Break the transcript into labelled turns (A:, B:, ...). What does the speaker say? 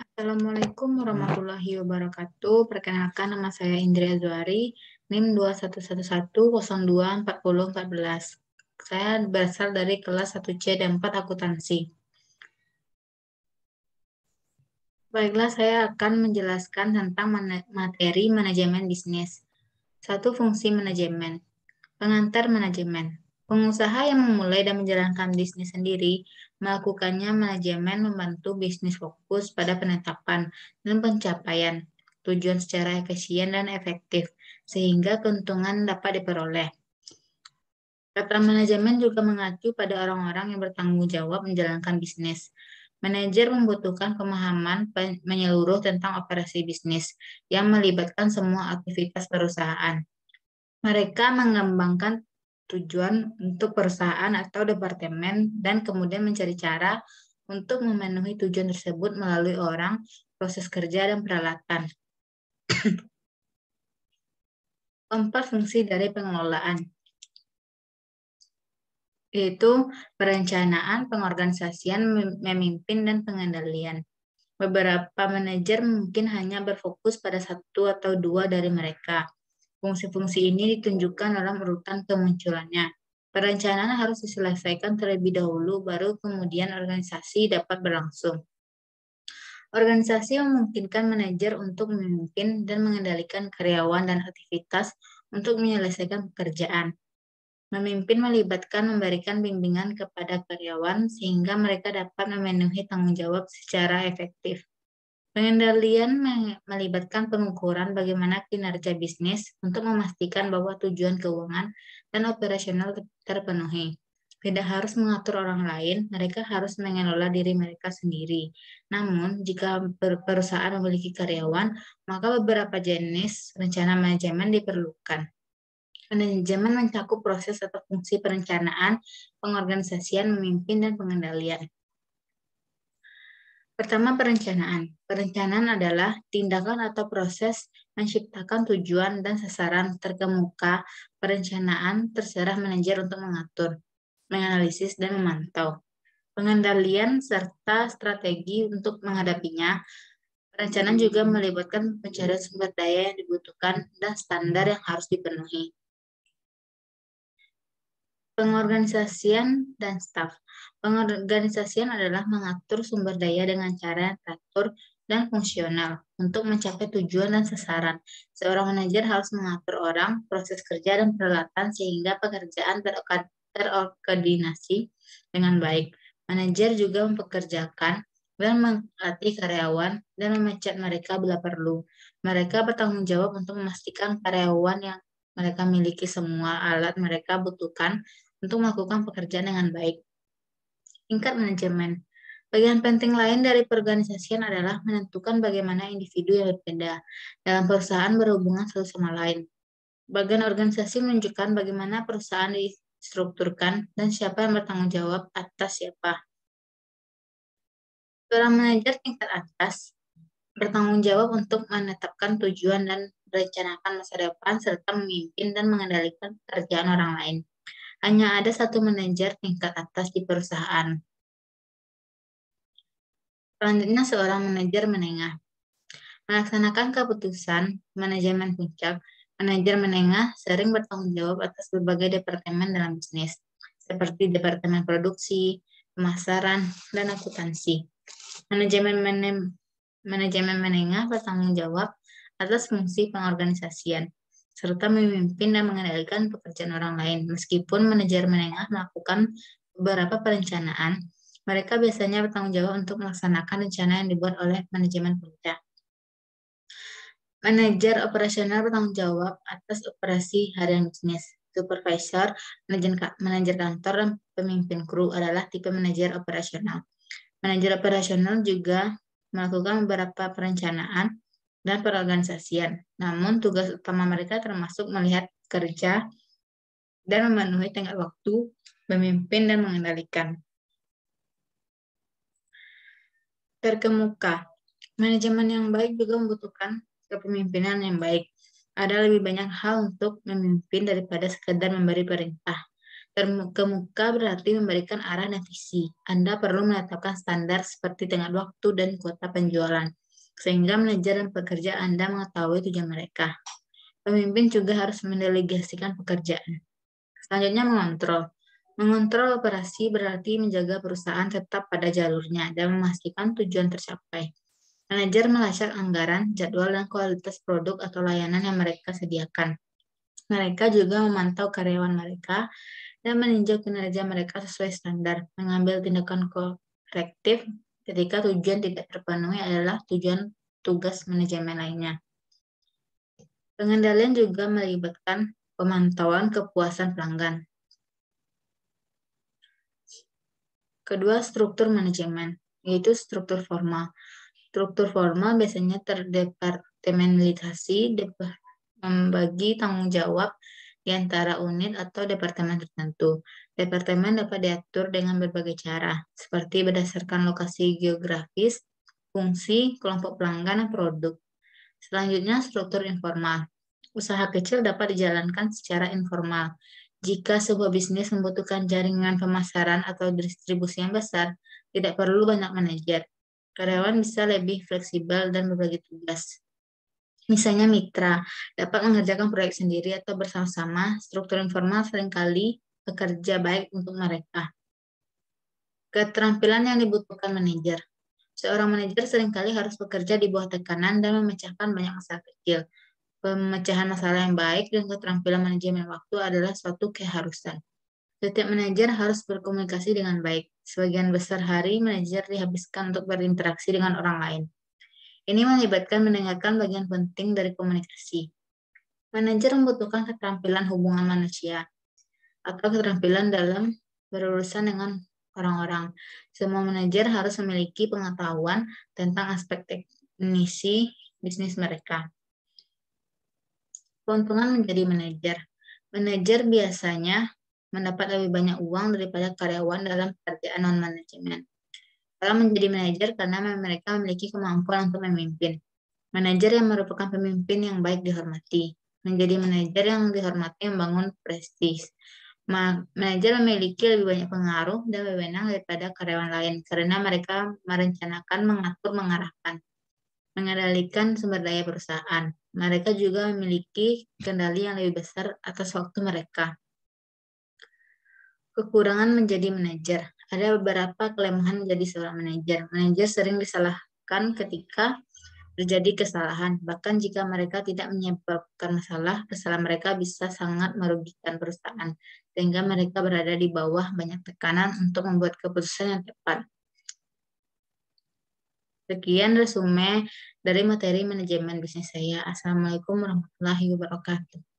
A: Assalamualaikum warahmatullahi wabarakatuh. Perkenalkan, nama saya Indri Azwari, NIM 2111024014. Saya berasal dari kelas 1C dan 4 akuntansi. Baiklah, saya akan menjelaskan tentang materi manajemen bisnis. Satu, fungsi manajemen. Pengantar manajemen. Pengusaha yang memulai dan menjalankan bisnis sendiri, melakukannya manajemen membantu bisnis fokus pada penetapan dan pencapaian tujuan secara efisien dan efektif, sehingga keuntungan dapat diperoleh. Kata manajemen juga mengacu pada orang-orang yang bertanggung jawab menjalankan bisnis. Manajer membutuhkan pemahaman menyeluruh tentang operasi bisnis yang melibatkan semua aktivitas perusahaan. Mereka mengembangkan tujuan untuk perusahaan atau departemen dan kemudian mencari cara untuk memenuhi tujuan tersebut melalui orang, proses kerja, dan peralatan. Keempat, fungsi dari pengelolaan, yaitu perencanaan, pengorganisasian, memimpin, dan pengendalian. Beberapa manajer mungkin hanya berfokus pada satu atau dua dari mereka. Fungsi-fungsi ini ditunjukkan dalam urutan kemunculannya. Perencanaan harus diselesaikan terlebih dahulu, baru kemudian organisasi dapat berlangsung. Organisasi memungkinkan manajer untuk memimpin dan mengendalikan karyawan dan aktivitas untuk menyelesaikan pekerjaan. Memimpin melibatkan memberikan bimbingan kepada karyawan sehingga mereka dapat memenuhi tanggung jawab secara efektif. Pengendalian melibatkan pengukuran bagaimana kinerja bisnis untuk memastikan bahwa tujuan keuangan dan operasional terpenuhi. Tidak harus mengatur orang lain, mereka harus mengelola diri mereka sendiri. Namun, jika perusahaan memiliki karyawan, maka beberapa jenis rencana manajemen diperlukan. Manajemen mencakup proses atau fungsi perencanaan, pengorganisasian, memimpin, dan pengendalian. Pertama, perencanaan. Perencanaan adalah tindakan atau proses menciptakan tujuan dan sasaran terkemuka. Perencanaan terserah manajer untuk mengatur, menganalisis, dan memantau. Pengendalian serta strategi untuk menghadapinya. Perencanaan juga melibatkan pencarian sumber daya yang dibutuhkan dan standar yang harus dipenuhi. Pengorganisasian dan staf. Pengorganisasian adalah mengatur sumber daya dengan cara yang teratur dan fungsional untuk mencapai tujuan dan sasaran. Seorang manajer harus mengatur orang, proses kerja, dan peralatan sehingga pekerjaan terkoordinasi dengan baik. Manajer juga mempekerjakan dan melatih karyawan dan memecat mereka bila perlu. Mereka bertanggung jawab untuk memastikan karyawan yang mereka miliki semua alat mereka butuhkan untuk melakukan pekerjaan dengan baik. Tingkat manajemen. Bagian penting lain dari perorganisasian adalah menentukan bagaimana individu yang berbeda dalam perusahaan berhubungan satu sama lain. Bagian organisasi menunjukkan bagaimana perusahaan distrukturkan dan siapa yang bertanggung jawab atas siapa. Seorang manajer tingkat atas bertanggung jawab untuk menetapkan tujuan dan merencanakan masa depan serta memimpin dan mengendalikan pekerjaan orang lain. Hanya ada satu manajer tingkat atas di perusahaan. Selanjutnya, seorang manajer menengah. Melaksanakan keputusan manajemen puncak, manajer menengah sering bertanggung jawab atas berbagai departemen dalam bisnis, seperti departemen produksi, pemasaran, dan akuntansi. Manajemen menengah bertanggung jawab atas fungsi pengorganisasian, serta memimpin dan mengendalikan pekerjaan orang lain. Meskipun manajer menengah melakukan beberapa perencanaan, mereka biasanya bertanggung jawab untuk melaksanakan rencana yang dibuat oleh manajemen puncak. Manajer operasional bertanggung jawab atas operasi harian bisnis. Supervisor, manajer kantor, dan pemimpin kru adalah tipe manajer operasional. Manajer operasional juga melakukan beberapa perencanaan dan perorganisasian. Namun tugas utama mereka termasuk melihat kerja dan memenuhi tenggat waktu, memimpin dan mengendalikan. Terkemuka. Manajemen yang baik juga membutuhkan kepemimpinan yang baik. Ada lebih banyak hal untuk memimpin daripada sekedar memberi perintah. Terkemuka berarti memberikan arah dan visi. Anda perlu menetapkan standar seperti tenggat waktu dan kuota penjualan, sehingga manajer dan pekerja Anda mengetahui tujuan mereka. Pemimpin juga harus mendelegasikan pekerjaan. Selanjutnya mengontrol. Mengontrol operasi berarti menjaga perusahaan tetap pada jalurnya dan memastikan tujuan tercapai. Manajer melacak anggaran, jadwal, dan kualitas produk atau layanan yang mereka sediakan. Mereka juga memantau karyawan mereka dan meninjau kinerja mereka sesuai standar. Mengambil tindakan korektif ketika tujuan tidak terpenuhi adalah tujuan tugas manajemen lainnya. Pengendalian juga melibatkan pemantauan kepuasan pelanggan. Kedua, struktur manajemen, yaitu struktur formal. Struktur formal biasanya terdepartementalisasi, membagi tanggung jawab di antara unit atau departemen tertentu. Departemen dapat diatur dengan berbagai cara, seperti berdasarkan lokasi geografis, fungsi, kelompok pelanggan, dan produk. Selanjutnya, struktur informal. Usaha kecil dapat dijalankan secara informal. Jika sebuah bisnis membutuhkan jaringan pemasaran atau distribusi yang besar, tidak perlu banyak manajer. Karyawan bisa lebih fleksibel dan berbagi tugas. Misalnya mitra dapat mengerjakan proyek sendiri atau bersama-sama. Struktur informal seringkali bekerja baik untuk mereka. Keterampilan yang dibutuhkan manajer. Seorang manajer seringkali harus bekerja di bawah tekanan dan memecahkan banyak masalah kecil. Pemecahan masalah yang baik dan keterampilan manajemen waktu adalah suatu keharusan. Setiap manajer harus berkomunikasi dengan baik. Sebagian besar hari, manajer dihabiskan untuk berinteraksi dengan orang lain. Ini melibatkan mendengarkan bagian penting dari komunikasi. Manajer membutuhkan keterampilan hubungan manusia atau keterampilan dalam berurusan dengan orang-orang. Semua manajer harus memiliki pengetahuan tentang aspek teknisi bisnis mereka. Keuntungan menjadi manajer. Manajer biasanya mendapat lebih banyak uang daripada karyawan dalam pekerjaan non-manajemen. Orang menjadi manajer karena mereka memiliki kemampuan untuk memimpin. Manajer yang merupakan pemimpin yang baik dihormati. Menjadi manajer yang dihormati membangun prestis. Manajer memiliki lebih banyak pengaruh dan wewenang daripada karyawan lain karena mereka merencanakan, mengatur, mengarahkan, mengendalikan sumber daya perusahaan. Mereka juga memiliki kendali yang lebih besar atas waktu mereka. Kekurangan menjadi manajer. Ada beberapa kelemahan menjadi seorang manajer. Manajer sering disalahkan ketika terjadi kesalahan. Bahkan jika mereka tidak menyebabkan masalah, kesalahan mereka bisa sangat merugikan perusahaan, sehingga mereka berada di bawah banyak tekanan untuk membuat keputusan yang tepat. Sekian resume dari materi manajemen bisnis saya. Assalamualaikum warahmatullahi wabarakatuh.